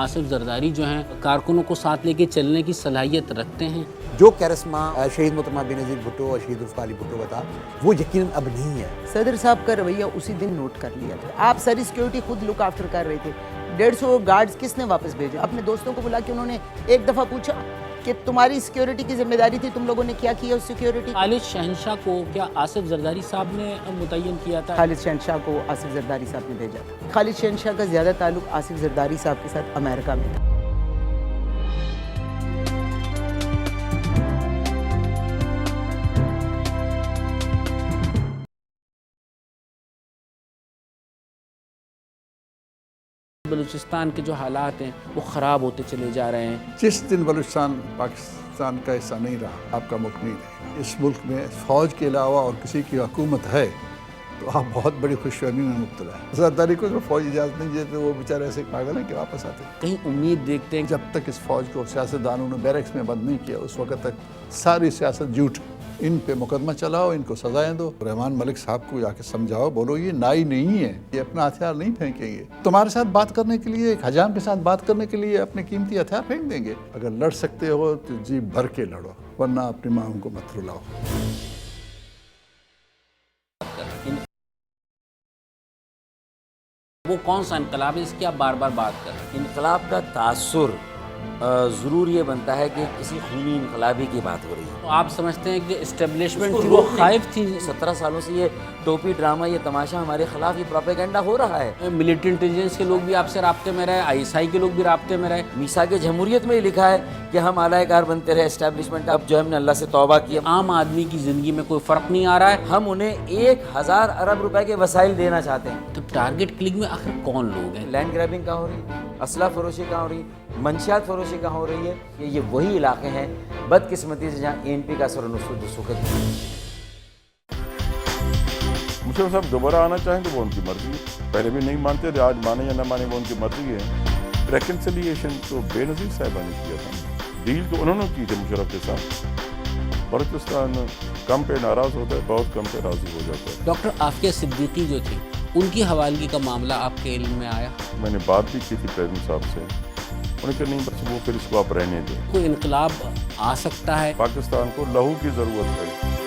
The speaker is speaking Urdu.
آصف زرداری جو ہیں کارکنوں کو ساتھ لے کے چلنے کی صلاحیت رکھتے ہیں. جو کیرسما شہید محترمہ بے نظیر بھٹو اور شہید ذوالفقار علی بھٹو کا تھا وہ یقیناً اب نہیں ہے. صدر صاحب کا رویہ اسی دن نوٹ کر لیا تھا. آپ ساری سیکیورٹی خود لک آفٹر کر رہے تھے. 150 گارڈز کس نے واپس بھیجے؟ اپنے دوستوں کو بلا کے انہوں نے ایک دفعہ پوچھا کہ تمہاری سیکیورٹی کی ذمہ داری تھی، تم لوگوں نے کیا کیا اس سیکیورٹی؟ خالد شہنشاہ کو کیا آصف زرداری صاحب نے متعین کیا تھا؟ خالد شہنشاہ کو آصف زرداری صاحب نے بھیجا تھا. خالد شہنشاہ کا زیادہ تعلق آصف زرداری صاحب کے ساتھ امریکہ میں تھا. بلوچستان کے جو حالات ہیں وہ خراب ہوتے چلے جا رہے ہیں. جس دن بلوچستان پاکستان کا حصہ نہیں رہا، آپ کا ملک نہیں رہا، اس ملک میں فوج کے علاوہ اور کسی کی حکومت ہے تو آپ بہت بڑی خوش فہمی میں مبتلا ہے. زرداری کو اگر فوج اجازت نہیں دیتے وہ بیچارے ایسے پاگل ہیں کہ واپس آتے. کہیں امید دیکھتے ہیں جب تک اس فوج کو سیاستدانوں نے بیرکس میں بند نہیں کیا اس وقت تک ساری سیاست جھوٹ. ان پہ مقدمہ چلاؤ، ان کو سزائیں دو. رحمان ملک صاحب کو جا کے سمجھاؤ، بولو یہ نائی نہیں ہے، یہ اپنا ہتھیار نہیں پھینکیں گے. تمہارے ساتھ بات کرنے کے لیے، ایک حجام کے ساتھ بات کرنے کے لیے اپنے قیمتی ہتھیار پھینک دیں گے. اگر لڑ سکتے ہو تو جی بھر کے لڑو، ورنہ اپنی ماں کو مت رلاؤ. وہ کون سا انقلاب ہے اس کی آپ بار بار بات کر رہے ہیں؟ انقلاب کا تاثر ضرور یہ بنتا ہے کہ کسی خونی انقلابی کی بات ہو رہی ہے. تو آپ سمجھتے ہیں کہ اسٹیبلشمنٹ تھی وہ خائف تھی؟ 17 سالوں سے یہ ٹوپی ڈرامہ، یہ تماشا ہمارے خلاف یہ پروپیگنڈا ہو رہا ہے. ملٹری انٹیلیجنس کے لوگ بھی آپ سے رابطے میں رہے، ISI کے لوگ بھی رابطے میں رہے. میثاق جمہوریت میں یہ لکھا ہے کہ ہم اعلی کار بنتے رہے اسٹیبلشمنٹ. اب جو ہم نے اللہ سے توبہ کیا. عام آدمی کی زندگی میں کوئی فرق نہیں آ رہا ہے. ہم انہیں 1000 ارب روپے کے وسائل دینا چاہتے ہیں. تو ٹارگٹ کلنگ میں آخر کون لوگ ہیں؟ لینڈ گریبنگ کہاں ہو رہی ہے، اسلحہ فروشی کہاں ہو رہی ہے، منشیات فروشی کہاں ہو رہی ہے. یہ وہی علاقے ہیں بدقسمتی سے جہاں ANP کا اثر و رسوخ ہے. مشرف صاحب دوبارہ آنا چاہیں تو وہ ان کی مرضی ہے. پہلے بھی نہیں مانتے تھے، آج مانے یا نہ مانے وہ ان کی مرضی ہے. ریکنسیلیشن تو بے نظیر صاحبہ نے کیا تھا، ڈیل تو انہوں نے کی تھی مشرف کے ساتھ. بلوچستان کم پہ ناراض ہوتا ہے، بہت کم پہ راضی ہو جاتا ہے. ڈاکٹر عافیہ صدیقی جو تھی ان کی حوالگی کا معاملہ آپ کے علم میں آیا؟ میں نے بات بھی کی تھی پریزیڈنٹ صاحب سے، انہوں نے کہا نہیں بس وہ پھر اس کو آپ رہنے دیں. کوئی انقلاب آ سکتا ہے؟ پاکستان کو لہو کی ضرورت ہے.